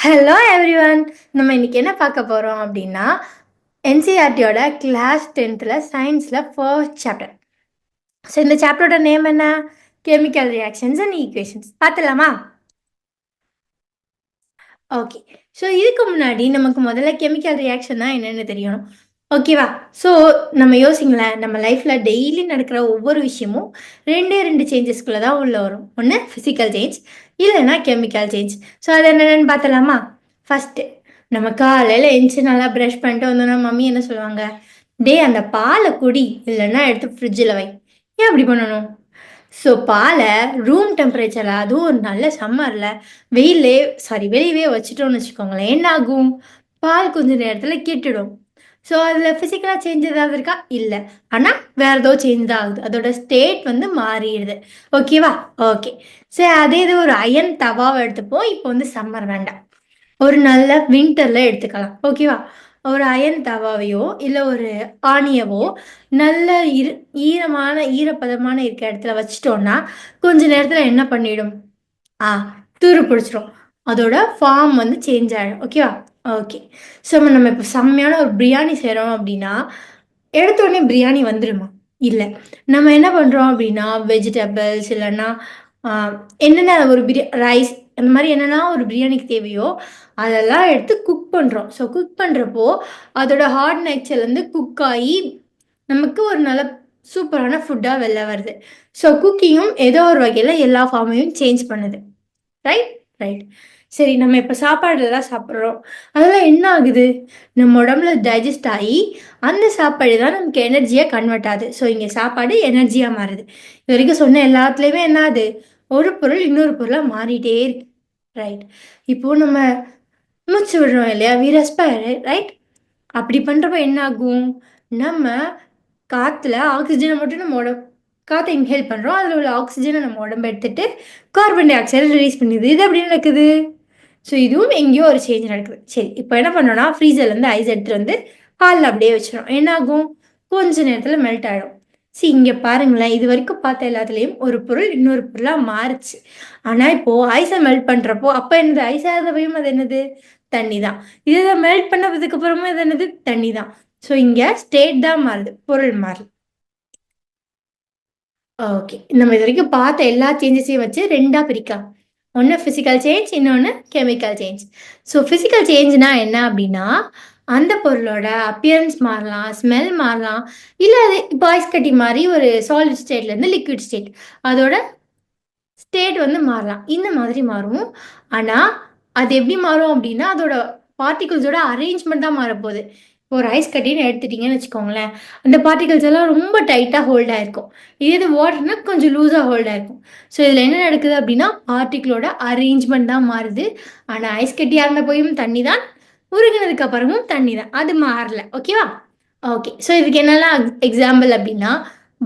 Hello everyone. நம்ம இன்னைக்கு என்ன பார்க்க போறோம் அப்படின்னா என்சிஆர்டியோட கிளாஸ் 10th சயின்ஸில் ஃபர்ஸ்ட் சாப்டர். ஸோ இந்த சாப்டரோட நேம் என்ன? Chemical reactions and equations. பார்த்துலாமா? ஓகே. ஸோ இதுக்கு முன்னாடி நமக்கு முதல்ல கெமிக்கல் ரியாக்ஷன்னா என்னென்னு தெரியணும். ஓகேவா? ஸோ நம்ம யோசிங்களேன், நம்ம லைஃப்பில் டெய்லி நடக்கிற ஒவ்வொரு விஷயமும் ரெண்டே ரெண்டு சேஞ்சஸ்குள்ளே தான் உள்ள வரும். ஒன்று ஃபிசிக்கல் சேஞ்ச், இல்லைன்னா கெமிக்கல் சேஞ்ச். ஸோ அது என்னென்னு பார்த்தலாமா? ஃபஸ்ட்டு நம்ம காலையில் எழுந்துச்சி நல்லா ப்ரஷ் பண்ணிட்டு வந்தோன்னா மம்மி என்ன சொல்லுவாங்க? டே அந்த பாலை குடி, இல்லைன்னா எடுத்து ஃப்ரிட்ஜில் வை. ஏன் அப்படி பண்ணணும்? ஸோ பாலை ரூம் டெம்பரேச்சரில், அதுவும் ஒரு நல்ல சம்மரில் வெளியவே வச்சுட்டோம்னு வச்சுக்கோங்களேன், என்ன ஆகும்? பால் கொஞ்சம் நேரத்தில் கெட்டுடும். ஸோ அதில் ஃபிசிக்கலாக சேஞ்ச் ஏதாவது இருக்கா? இல்லை. ஆனால் வேறு ஏதோ சேஞ்ச் தான் ஆகுது. அதோட ஸ்டேட் வந்து மாறிடுது. ஓகேவா? ஓகே. சரி, அதே இது ஒரு அயன் தவாவை எடுத்துப்போம். இப்போ வந்து சம்மர் வேண்டாம், ஒரு நல்ல வின்டரில் எடுத்துக்கலாம். ஓகேவா? ஒரு அயன் தவாவையோ இல்லை ஒரு ஆணியவோ நல்ல ஈரப்பதமான இருக்க இடத்துல வச்சிட்டோம்னா கொஞ்ச நேரத்தில் என்ன பண்ணிடும்? ஆ துரு பிடிச்சிரும். அதோட ஃபார்ம் வந்து சேஞ்ச் ஆகிடும். ஓகேவா? ஓகே. ஸோ நம்ம இப்போ செம்மையான ஒரு பிரியாணி செய்கிறோம் அப்படின்னா எடுத்தோடனே பிரியாணி வந்துடுமா? இல்லை. நம்ம என்ன பண்ணுறோம் அப்படின்னா வெஜிடபிள்ஸ் இல்லைன்னா என்னென்ன ஒரு ரைஸ் அந்த மாதிரி என்னென்னா ஒரு பிரியாணிக்கு தேவையோ அதெல்லாம் எடுத்து குக் பண்ணுறோம். ஸோ குக் பண்ணுறப்போ அதோட ஹார்ட் நேச்சர்லேருந்து குக் ஆகி நமக்கு ஒரு நல்ல சூப்பரான ஃபுட்டாக வெளில வருது. ஸோ குக்கிங்கும் ஏதோ ஒரு வகையில் எல்லா ஃபார்மையும் சேஞ்ச் பண்ணுது. ரைட்? ரைட். சரி, நம்ம இப்போ சாப்பாடுலாம் சாப்பிட்றோம். அதெல்லாம் என்ன ஆகுது? நம்ம உடம்புல டைஜஸ்ட் ஆகி அந்த சாப்பாடு தான் நமக்கு எனர்ஜியாக கன்வெர்ட் ஆகுது. ஸோ இங்கே சாப்பாடு எனர்ஜியாக மாறுது. இது வரைக்கும் சொன்ன எல்லாத்துலேயுமே என்ன ஆகுது? ஒரு பொருள் இன்னொரு பொருளாக மாறிட்டே இருக்கு. ரைட். இப்போது நம்ம மூச்சு விடுறோம் இல்லையா? We respire, right? அப்படி பண்ணுறப்ப என்ன ஆகும்? நம்ம காற்றுல ஆக்சிஜனை மட்டும் நம்ம காற்றை இன்ஹேல் பண்ணுறோம். அதில் உள்ள ஆக்சிஜனை நம்ம உடம்பு எடுத்துகிட்டு கார்பன் டை ஆக்சைடை ரிலீஸ் பண்ணுது. இது எப்படி நடக்குது? ஸோ இதுவும் எங்கேயோ ஒரு சேஞ்ச் நடக்குது. சரி, இப்போ என்ன பண்ணோம்னா ஃப்ரீசர்லேருந்து ஐஸ் எடுத்துகிட்டு வந்து ஹாலில் அப்படியே வச்சிடும். என்ன ஆகும்? கொஞ்ச நேரத்தில் மெல்ட் ஆகிடும். இங்கே பாருங்களேன், இது வரைக்கும் பார்த்த எல்லாத்துலேயும் ஒரு பொருள் இன்னொரு பொருளாக மாறுச்சு. ஆனால் இப்போது ஐஸை மெல்ட் பண்ணுறப்போ அப்போ என்னது? ஐஸாகவையும் அது என்னது? தண்ணி தான். இதை மெல்ட் பண்ணதுக்கு அப்புறமா இது என்னது? தண்ணி தான். ஸோ இங்கே ஸ்டேட் தான் மாறுது, பொருள் மாறுது. ஓகே. நம்ம இது வரைக்கும் பார்த்த எல்லா சேஞ்சஸையும் வச்சு 2ஆ பிரிக்கலாம். ஒண்ணு ஃபிசிக்கல் சேஞ்ச், இன்னொன்னு கெமிக்கல் சேஞ்ச். ஸோ ஃபிசிக்கல் சேஞ்ச்னா என்ன அப்படின்னா, அந்த பொருளோட அப்பியரன்ஸ் மாறலாம், ஸ்மெல் மாறலாம், இல்ல அது இப்போ ஐஸ் கட்டி மாரி ஒரு சாலிட் ஸ்டேட்லேருந்து லிக்விட் ஸ்டேட், அதோட ஸ்டேட் வந்து மாறலாம். இந்த மாதிரி மாறும். ஆனா, அது எப்படி மாறும் அப்படின்னா, அதோட பார்ட்டிகிள்ஸோட அரேஞ்ச்மெண்ட் தான் மாறப்போகுது. இப்போ ஒரு ஐஸ் கட்டின்னு எடுத்துட்டீங்கன்னு வச்சுக்கோங்களேன், அந்த பார்ட்டிகிள்ஸ் எல்லாம் ரொம்ப டைட்டா ஹோல்ட் ஆயிருக்கும். இதே இது வாட்டர்னா கொஞ்சம் லூஸா ஹோல்ட் ஆயிருக்கும். ஸோ இதில் என்ன நடக்குது அப்படின்னா, பார்ட்டிகிளோட அரேஞ்ச்மெண்ட் தான் மாறுது. ஆனா ஐஸ் கட்டியா இருந்த போயும் தண்ணி தான், உருகுனதுக்கு அப்புறமும் தண்ணி தான். அது மாறல. ஓகேவா? ஓகே. ஸோ இதுக்கு என்னெல்லாம் எக்ஸாம்பிள் அப்படின்னா,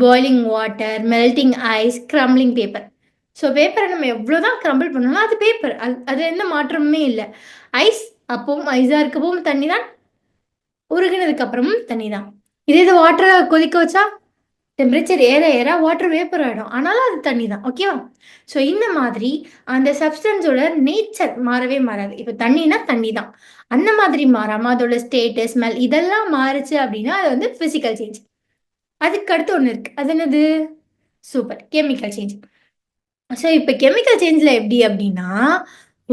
boiling water, melting ice, crumpling paper. So பேப்பரை நம்ம எவ்வளோ தான் கிரம்பிள் பண்ணாலும் அது பேப்பர். அது எந்த மாற்றமுமே இல்லை. ஐஸ் அப்பவும் ஐஸாக இருக்கப்பவும் தண்ணி தான், உருகினதுக்கு அப்புறமும் தண்ணி தான். இதே இது வாட்டரை கொதிக்க வச்சா டெம்பரேச்சர் ஏற ஏற வாட்டர் வேப்பர் ஆகிடும். ஆனாலும் அது தண்ணி தான். ஓகேவா? ஸோ இந்த மாதிரி அந்த சப்ஸ்டன்ஸோட நேச்சர் மாறவே மாறாது. இப்போ தண்ணினா தண்ணி தான். அந்த மாதிரி மாறாமல் அதோட ஸ்டேட்டஸ், ஸ்மெல் இதெல்லாம் மாறுச்சு அப்படின்னா அது வந்து ஃபிசிக்கல் சேஞ்ச். அதுக்கு அடுத்து ஒன்று இருக்குது. அது என்னது? Super, chemical change. ஸோ இப்போ கெமிக்கல் சேஞ்சில் எப்படி அப்படின்னா,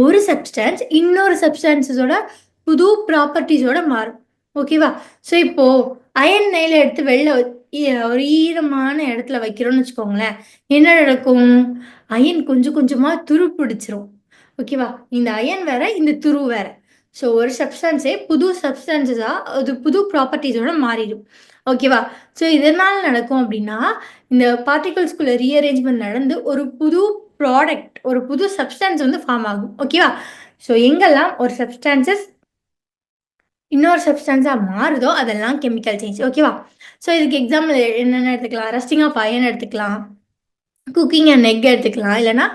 ஒரு சப்ஸ்டன்ஸ் இன்னொரு சப்ஸ்டன்ஸஸோட புது ப்ராப்பர்ட்டிஸோட மாறும். ஓகேவா? ஸோ இப்போது அயன் நெயில் எடுத்து வெளில ஒரு ஈரமான இடத்துல வைக்கிறோம்னு வச்சுக்கோங்களேன், என்ன நடக்கும்? அயன் கொஞ்சம் கொஞ்சமாக துரு பிடிச்சிரும். ஓகேவா? இந்த அயன் வேற, இந்த துரு வேற. ஸோ ஒரு சப்ஸ்டன்ஸே புது சப்ஸ்டன்ஸஸாக அது புது ப்ராப்பர்ட்டிஸோட மாறிடும். ஓகேவா? ஸோ இதனால் நடக்கும் அப்படின்னா, இந்த பார்ட்டிகல்ஸ்குள்ள ரீஅரேஞ்ச்மெண்ட் நடந்து ஒரு புது ப்ராடக்ட், ஒரு புது சப்ஸ்டன்ஸ் வந்து ஃபார்ம் ஆகும். ஓகேவா? ஸோ எங்கெல்லாம் ஒரு சப்ஸ்டான்சஸ் இன்னொரு சப்ஸ்டன்ஸாக மாறுதோ அதெல்லாம் கெமிக்கல் சேஞ்ச். ஓகேவா? ஸோ இதுக்கு எக்ஸாம்பிள் என்னென்ன எடுத்துக்கலாம்? ரஸ்டிங் ஆஃப் அயன் எடுத்துக்கலாம், குக்கிங் அண்ட் எக் எடுத்துக்கலாம், இல்லைனா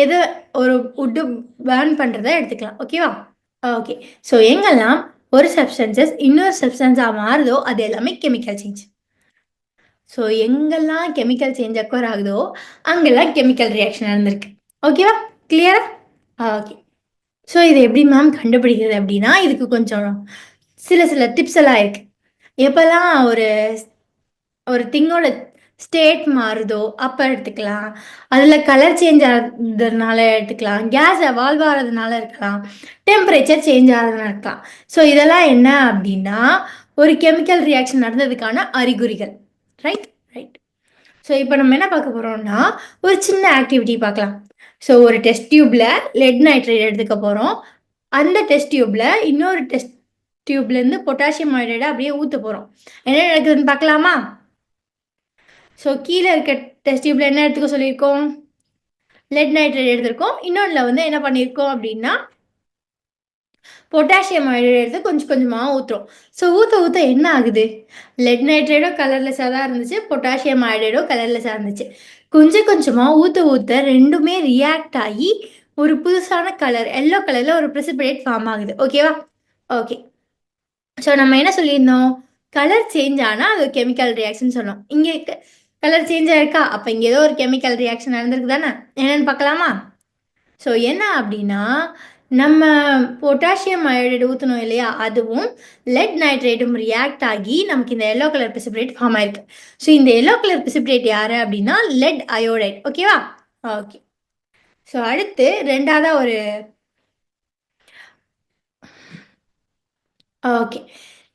எது ஒரு வுட்டு பேர்ன் பண்ணுறதை எடுத்துக்கலாம். ஓகேவா? ஓகே. ஸோ எங்கெல்லாம் ஒரு சப்ஸ்டன்சஸ் இன்னொரு சப்ஸ்டன்ஸாக மாறுதோ அது எல்லாமே கெமிக்கல் சேஞ்ச். ஸோ எங்கெல்லாம் கெமிக்கல் சேஞ்ச் அக்கர் ஆகுதோ அங்கெல்லாம் கெமிக்கல் ரியாக்ஷன் நடந்திருக்கு. ஓகேவா? கிளியரா? ஓகே. ஸோ இது எப்படி மேம் கண்டுபிடிக்கிறது அப்படின்னா, இதுக்கு கொஞ்சம் சில டிப்ஸ் எல்லாம் இருக்கு. எப்பல்லாம் ஒரு ஒரு திங்கோட ஸ்டேட் மாறுதோ அப்போ எடுத்துக்கலாம். அதில் கலர் சேஞ்ச் ஆகுறதுனால எடுத்துக்கலாம். கேஸ் எவால்வ் ஆகிறதுனால இருக்கலாம். டெம்பரேச்சர் சேஞ்ச் ஆகிறதுனால இருக்கலாம். ஸோ இதெல்லாம் என்ன அப்படின்னா ஒரு கெமிக்கல் ரியாக்ஷன் நடந்ததுக்கான அறிகுறிகள். Right right. ஸோ இப்போ நம்ம என்ன பார்க்க போகிறோம்னா ஒரு சின்ன ஆக்டிவிட்டி பார்க்கலாம். ஸோ ஒரு டெஸ்ட் டியூப்ல லெட் நைட்ரேட் எடுத்துக்க போகிறோம். அந்த டெஸ்ட் டியூப்ல இன்னொரு டெஸ்ட் டியூப்லேருந்து பொட்டாசியம் ஹைட்ரேட்டை அப்படியே ஊற்ற போகிறோம். என்ன நடக்குதுன்னு பார்க்கலாமா? ஸோ கீழே இருக்க டெஸ்ட் டியூப்ல என்ன எடுத்துக்க சொல்லியிருக்கோம்? லெட் நைட்ரேட் எடுத்திருக்கோம். இன்னொன்றில் வந்து என்ன பண்ணியிருக்கோம் அப்படின்னா பொட்டாசியம் ஹைட்ரேட் எடுத்து கொஞ்சம் கொஞ்சமாக ஊற்றுறோம். ஸோ ஊற்ற என்ன ஆகுது? லெட் நைட்ரேடோ கலர்லெஸ்ஸாக தான் இருந்துச்சு, பொட்டாசியம் ஹைட்ரேடோ கலர்லெஸ்ஸாக இருந்துச்சு. கொஞ்சம் கொஞ்சமாக ஊற்ற ரெண்டுமே ரியாக்ட் ஆகி ஒரு புதுசான கலர் எல்லோ கலரில் ஒரு ப்ரெசிபிடேட் ஃபார்ம் ஆகுது. ஓகேவா? ஓகே. ஸோ நம்ம என்ன சொல்லியிருந்தோம்? கலர் சேஞ்ச் ஆனால் அது கெமிக்கல் ரியாக்ஷன் சொன்னோம். இங்கே கலர் சேஞ்ச் ஆயிருக்கா? அப்போ இங்கே ஏதோ ஒரு கெமிக்கல் ரியாக்ஷன் நடந்திருக்கு தானே? என்னென்னு பார்க்கலாமா? ஸோ என்ன அப்படின்னா நம்ம பொட்டாசியம் அயோடைடு ஊற்றணும் இல்லையா, அதுவும் லெட் நைட்ரேட்டும் ரியாக்ட் ஆகி நமக்கு இந்த எல்லோ கலர் பிசிபிரேட் ஃபார்ம் ஆயிருக்கு. ஸோ இந்த எல்லோ கலர் பிசிபிரேட் யாரு அப்படின்னா லெட் அயோடைட். ஓகேவா? ஓகே. ஸோ அடுத்து ரெண்டாவதா ஒரு ஓகே.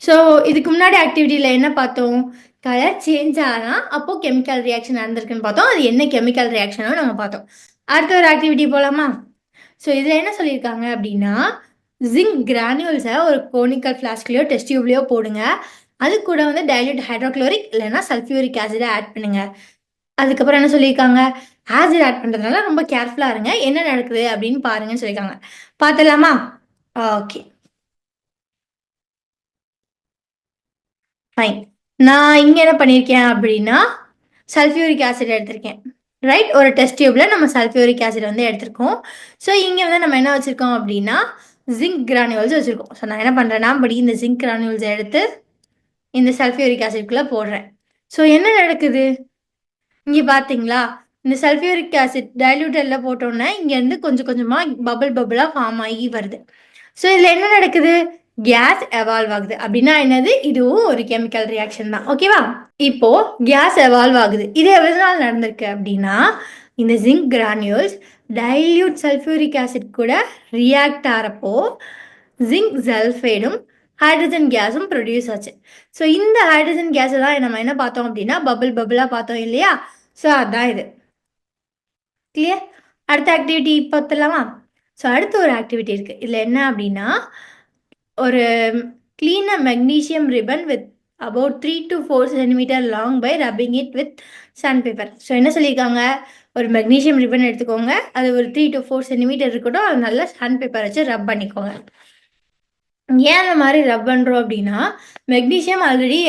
ஸோ இதுக்கு முன்னாடி ஆக்டிவிட்டியில் என்ன பார்த்தோம்? கலர் சேஞ்ச் ஆனால் அப்போ கெமிக்கல் ரியாக்ஷன் நடந்திருக்குன்னு பார்த்தோம். அது என்ன கெமிக்கல் ரியாக்ஷனோ நம்ம பார்த்தோம். அடுத்த ஒரு ஆக்டிவிட்டி போகலாமா? ஸோ இதில் என்ன சொல்லியிருக்காங்க அப்படின்னா ஜிங்க் கிரானியூல்ஸை ஒரு கோனிக்கல் ஃப்ளாஸ்க்லையோ டெஸ்ட் டியூப்லையோ போடுங்க. அது கூட வந்து டைல்யூட் ஹைட்ரோக்ளோரிக் இல்லைன்னா சல்ஃபியூரிக் ஆசிடை ஆட் பண்ணுங்க. அதுக்கப்புறம் என்ன சொல்லியிருக்காங்க? ஆசிட் ஆட் பண்ணுறதுனால ரொம்ப கேர்ஃபுல்லாக இருங்க, என்ன நடக்குது அப்படின்னு பாருங்கன்னு சொல்லியிருக்காங்க. பார்த்துலாமா? Okay fine. நான் இங்கே என்ன பண்ணியிருக்கேன் அப்படின்னா சல்ஃபியூரிக் ஆசிட் எடுத்திருக்கேன். ரைட். ஒரு டெஸ்ட் டியூப்ல நம்ம சல்ஃபியூரிக் ஆசிட் வந்து எடுத்திருக்கோம். ஸோ இங்கே வந்து நம்ம என்ன வச்சுருக்கோம் அப்படின்னா ஜிங்க் கிரானியூல்ஸ் வச்சுருக்கோம். ஸோ நான் என்ன பண்ணுறேன்னா படி இந்த ஜிங்க் கிரானியூல்ஸ் எடுத்து இந்த சல்ஃபியூரிக் ஆசிட்குள்ளே போடுறேன். ஸோ என்ன நடக்குது இங்கே பார்த்தீங்களா? இந்த சல்ஃபியூரிக் ஆசிட் டைல்யூட்டரில் போட்டோன்னே இங்கேருந்து கொஞ்சம் கொஞ்சமாக பபிளாக ஃபார்ம் ஆகி வருது. ஸோ இதில் என்ன நடக்குது? கேஸ் எவால்வ் ஆகுது. அப்படின்னா என்னது? இதுவும் ஒரு கெமிக்கல் ரியாக்ஷன் தான். ஓகேவா? இப்போ கேஸ் எவால்வ் ஆகுது. இது எவ்வளவு நாள் நடந்திருக்கு அப்படின்னா இந்த zinc granules dilute sulphuric acid கூட ரியாக்ட் ஆகிறப்போ ஜிங்க் சல்ஃபைடும் ஹைட்ரஜன் கேஸும் ப்ரொடியூஸ் ஆச்சு. ஸோ இந்த ஹைட்ரஜன் கேஸை தான் நம்ம என்ன பார்த்தோம் அப்படின்னா பபிளாக பார்த்தோம் இல்லையா? ஸோ அதுதான் இது. கிளியர்? அடுத்த ஆக்டிவிட்டி பார்த்துலாமா? ஸோ அடுத்த ஒரு ஆக்டிவிட்டி இருக்குது. இதில் என்ன அப்படின்னா ஒரு clean a magnesium ribbon with about 3 to 4 centimeter long by rubbing it with sandpaper. So என்ன சொல்லியிருக்காங்க? ஒரு மெக்னீஷியம் ரிப்பன் எடுத்துக்கோங்க, அது ஒரு 3 to 4 சென்டிமீட்டர் இருக்கட்டும், அது நல்லா சாண்ட் பேப்பர் வச்சு ரப் பண்ணிக்கோங்க. ஏன் அந்த மாதிரி ரப் பண்ணுறோம் அப்படின்னா மெக்னீஷியம் ஆல்ரெடி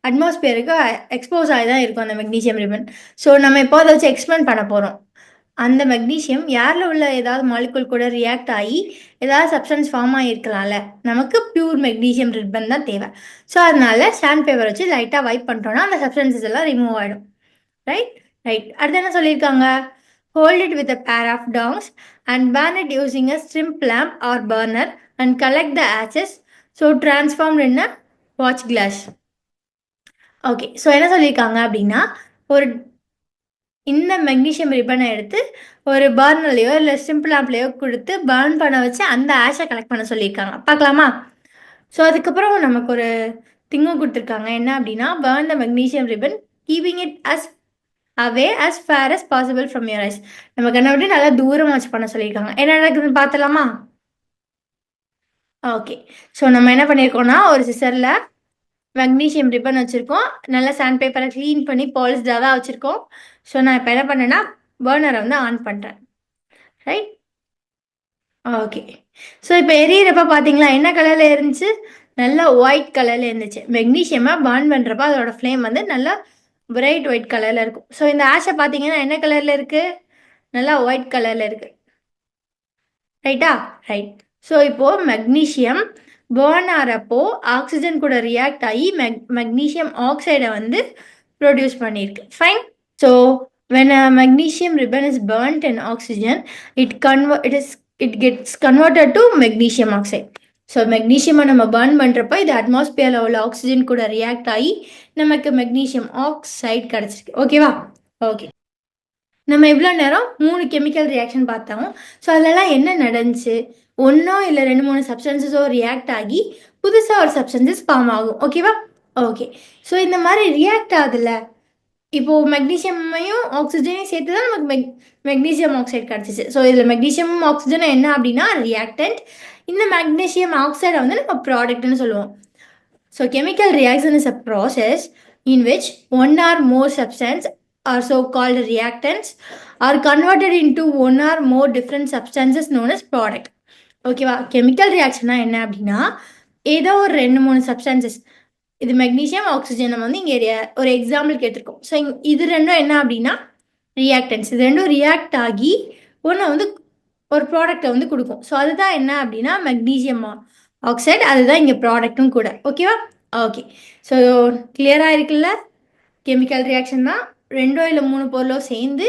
அட்மாஸ்பியருக்கு எக்ஸ்போஸ் ஆகி தான் இருக்கும் அந்த மெக்னீஷியம் ரிப்பன். ஸோ நம்ம இப்போ அதை வச்சு எக்ஸ்பெரிமெண்ட் பண்ண போகிறோம். அந்த மெக்னீஷியம் யாரில் உள்ள ஏதாவது மாலிகுல் கூட ரியாக்ட் ஆகி ஏதாவது சப்ஸ்டன்ஸ் ஃபார்ம் ஆகிருக்கலாம்ல, நமக்கு பியூர் மெக்னீஷியம் ரிப்பன் தான் தேவை. ஸோ அதனால சாண்ட் பேப்பர் வச்சு லைட்டாக வைப் பண்ணிட்டோன்னா அந்த சப்ஸ்டன்சஸ் எல்லாம் ரிமூவ் ஆகிடும். Right right. அடுத்து என்ன சொல்லியிருக்காங்க? Hold it with a pair of tongs and burn it using a shrimp lamp or burner and collect the ashes so transformed in a watch glass. Okay. So என்ன சொல்லியிருக்காங்க அப்படின்னா ஒரு இந்த magnesium ரிப்பனை எடுத்து ஒரு பர்னர்லையோ இல்லை சிம்பிள் ஆம்ப்லையோ கொடுத்து பர்ன் பண்ண வச்சு அந்த ஆஷை கலெக்ட் பண்ண சொல்லியிருக்காங்க. பார்க்கலாமா? ஸோ அதுக்கப்புறம் நமக்கு ஒரு திங்கும் கொடுத்துருக்காங்க. என்ன அப்படின்னா burn the magnesium ribbon keeping it as away as far as possible from your eyes. நம்ம கண்ணை விட்டு நல்லா தூரமாக வச்சு பண்ண சொல்லியிருக்காங்க. என்ன நடக்குதுன்னு பார்த்தலாமா? ஓகே. ஸோ நம்ம என்ன பண்ணியிருக்கோம்னா ஒரு சிசரில் மெக்னீஷியம் ரிப்பன் வச்சுருக்கோம், நல்லா சாண்ட் பேப்பரை க்ளீன் பண்ணி பாலிஷ்டாக தான் வச்சுருக்கோம். ஸோ நான் இப்போ என்ன பண்ணேன்னா பர்னரை வந்து ஆன் பண்ணுறேன். ரைட். ஓகே. ஸோ இப்போ எரியறப்ப பார்த்தீங்களா என்ன கலரில் இருந்துச்சு? நல்லா ஒயிட் கலரில் இருந்துச்சு. மெக்னீஷியமாக பர்ன் பண்ணுறப்ப அதோட ஃப்ளேம் வந்து நல்லா பிரைட் ஒயிட் கலரில் இருக்கும். ஸோ இந்த ஆஷை பார்த்தீங்கன்னா என்ன கலரில் இருக்குது? நல்லா ஒயிட் கலரில் இருக்குது. ரைட்டா? ரைட். ஸோ இப்போது மெக்னீஷியம் பர்ன் ஆகிறப்போ ஆக்சிஜன் கூட ரியாக்ட் ஆகி மெக்னீஷியம் ஆக்சைடை வந்து ப்ரொடியூஸ் பண்ணியிருக்கு. Fine. So when a magnesium ribbon is burnt in oxygen, it is it gets converted to magnesium oxide. So மெக்னீஷியமை நம்ம பர்ன் பண்ணுறப்ப இது அட்மாஸ்பியரில் உள்ள ஆக்சிஜன் கூட ரியாக்ட் ஆகி நமக்கு மெக்னீஷியம் ஆக்சைடு கிடச்சிருக்கு. ஓகேவா? ஓகே. நம்ம இவ்வளோ நேரம் 3 கெமிக்கல் ரியாக்ஷன் பார்த்தோம். ஸோ அதிலலாம் என்ன நடந்துச்சு? ஒன்றோ இல்லை 2-3 சப்ஸ்டன்சஸோ ரியாக்ட் ஆகி புதுசாக ஒரு சப்ஸ்டன்சஸ் ஃபார்ம் ஆகும். ஓகேவா? ஓகே. ஸோ இந்த மாதிரி ரியாக்ட் ஆகுதுல்ல, இப்போது மெக்னீஷியமையும் ஆக்சிஜனையும் சேர்த்து தான் நமக்கு மெக்னீஷியம் ஆக்சைடு கிடச்சிச்சு. ஸோ இதில் மெக்னீஷியம் ஆக்சிஜன் என்ன அப்படின்னா ரியாக்டன்ட். இந்த மெக்னீஷியம் ஆக்சைடை வந்து நம்ம ப்ராடக்ட்னு சொல்லுவோம். So chemical reaction is a process in which one or more substance are so-called reactants are converted into one or more different substances known as product. ஓகேவா? கெமிக்கல் ரியாக்ஷனா என்ன அப்படின்னா ஏதோ ஒரு 2-3 சப்ஸ்டன்சஸ், இது மெக்னீஷியம் ஆக்சிஜன் நம்ம வந்து இங்கே ஒரு எக்ஸாம்பிளுக்கு எடுத்துருக்கோம். ஸோ இது ரெண்டும் என்ன அப்படின்னா ரியாக்டன்ஸ். இது ரெண்டும் ரியாக்ட் ஆகி ஒன்று வந்து ஒரு ப்ராடக்டை வந்து கொடுக்கும். ஸோ அதுதான் என்ன அப்படின்னா மெக்னீஷியம் ஆக்சைடு. அதுதான் இங்கே ப்ராடக்ட்டும் கூட. ஓகேவா? ஓகே. ஸோ கிளியராக இருக்குல்ல? கெமிக்கல் ரியாக்ஷன் தான் 2 இல்லை 3 பொருளோ சேர்ந்து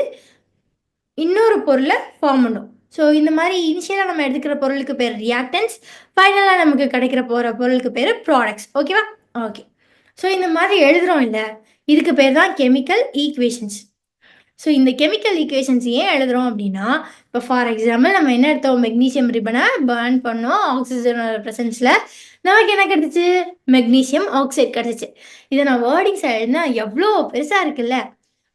இன்னொரு பொருளை ஃபார்ம் பண்ணும். ஸோ இந்த மாதிரி இனிஷியலாக நம்ம எடுத்துக்கிற பொருளுக்கு பேர் ரியாக்டன்ஸ், ஃபைனலாக நமக்கு கிடைக்கிற பொருளுக்கு பேர் ப்ராடக்ட்ஸ். ஓகேவா? ஓகே. ஸோ இந்த மாதிரி எழுதுகிறோம் இல்லை, இதுக்கு பேர் தான் கெமிக்கல் ஈக்குவேஷன்ஸ். ஸோ இந்த கெமிக்கல் ஈக்குவேஷன்ஸ் ஏன் எழுதுகிறோம் அப்படின்னா, இப்போ ஃபார் எக்ஸாம்பிள் நம்ம என்ன எடுத்தோம், மெக்னீஷியம் ரிப்பனை பர்ன் பண்ணோம் ஆக்சிஜனோட ப்ரெசன்ஸில், நமக்கு என்ன கிடச்சிச்சு? மெக்னீஷியம் ஆக்சைடு கிடச்சிச்சு. இதை நான் வேர்டிங்ஸ் எழுதுனா எவ்வளோ பெருசாக இருக்குல்ல.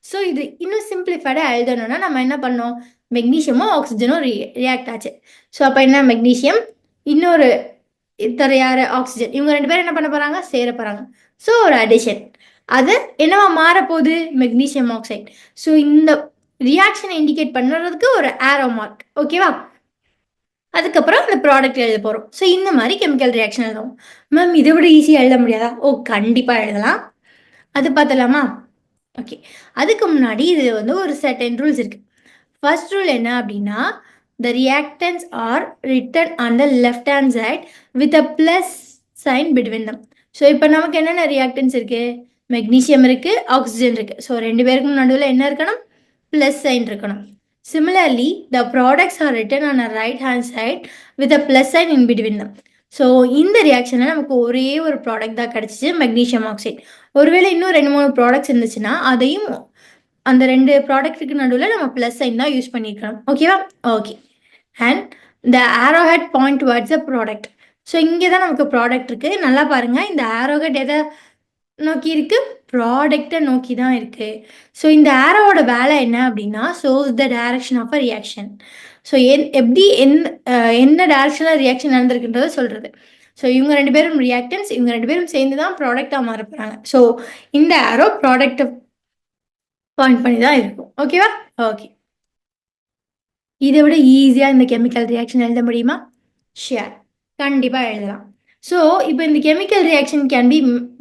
ஸோ இது இன்னும் சிம்பிளிஃபைடாக எழுதணும்னா நம்ம என்ன பண்ணோம், மெக்னீஷியமும் ஆக்சிஜனும் ரியாக்ட் ஆச்சு. ஸோ அப்போ என்ன, மெக்னீஷியம் இன்னொரு யார் ஆக்சிஜன், இவங்க 2 பேரும் என்ன பண்ண போகிறாங்க, சேர போகிறாங்க. ஸோ ஒரு அடிஷன், அது என்னவா மாறப்போகுது, மெக்னீஷியம் ஆக்சைடு. ஸோ இந்த ரியாக்ஷனை இண்டிகேட் பண்ணுறதுக்கு ஒரு ஆரோ மார்க். ஓகேவா? அதுக்கப்புறம் அந்த ப்ராடக்ட் எழுத போகிறோம். ஸோ இந்த மாதிரி கெமிக்கல் ரியாக்ஷன் எழுதுவோம். மேம் இதை விட ஈஸியாக எழுத முடியாதா? ஓ கண்டிப்பாக எழுதலாம். அது பார்த்தலாமா? ஓகே. அதுக்கு முன்னாடி இது வந்து ஒரு செர்டைன் ரூல்ஸ் இருக்குது. ஃபர்ஸ்ட் ரூல் என்ன அப்படின்னா, the reactants are written on the left hand side with a plus sign between them. So இப்போ நமக்கு என்னென்ன ரியாக்டன்ஸ் இருக்குது, மெக்னீஷியம் இருக்குது, ஆக்சிஜன் இருக்குது. ஸோ 2 பேருக்கும் நடுவில் என்ன இருக்கணும், ப்ளஸ் சைன் இருக்கணும். Similarly, the products are written on a right hand side with a plus sign in between them. So இந்த ரியாக்ஷனில் நமக்கு ஒரே ஒரு ப்ராடக்ட் தான் கிடச்சிச்சு, மெக்னீஷியம் ஆக்சைடு. ஒருவேளை இன்னும் 2-3 ப்ராடக்ட்ஸ் இருந்துச்சுன்னா அதையும் அந்த 2 ப்ராடக்ட்டுக்கு நடுவில் நம்ம ப்ளஸ் சைன் தான் யூஸ் பண்ணியிருக்கணும். ஓகேவா? Okay. And the arrowhead point towards the product. So இங்கே தான் நமக்கு ப்ராடக்ட் இருக்குது. நல்லா பாருங்கள், இந்த ஆரோஹெட் எதை நோக்கி இருக்குது, ப்ராடக்டை நோக்கி தான் இருக்குது. ஸோ இந்த ஆரோவோட வேலை என்ன அப்படின்னா, shows the direction of a reaction. So எப்படி என்ன டைரக்ஷனில் ரியாக்ஷன் நடந்திருக்குன்றதை சொல்கிறது. ஸோ இவங்க 2 பேரும் ரியாக்டன்ஸ், இவங்க 2 பேரும் சேர்ந்து தான் ப்ராடக்டாக மாற போகிறாங்க. ஸோ இந்த ஆரோ ப்ராடக்டை பாயிண்ட் பண்ணி தான் இருக்கும். ஓகேவா? ஓகே. இதை விட ஈஸியாக இந்த கெமிக்கல் ரியாக்ஷன் எழுத முடியுமா? ஷியர், கண்டிப்பாக எழுதலாம். ஸோ இப்போ இந்த chemical reaction can be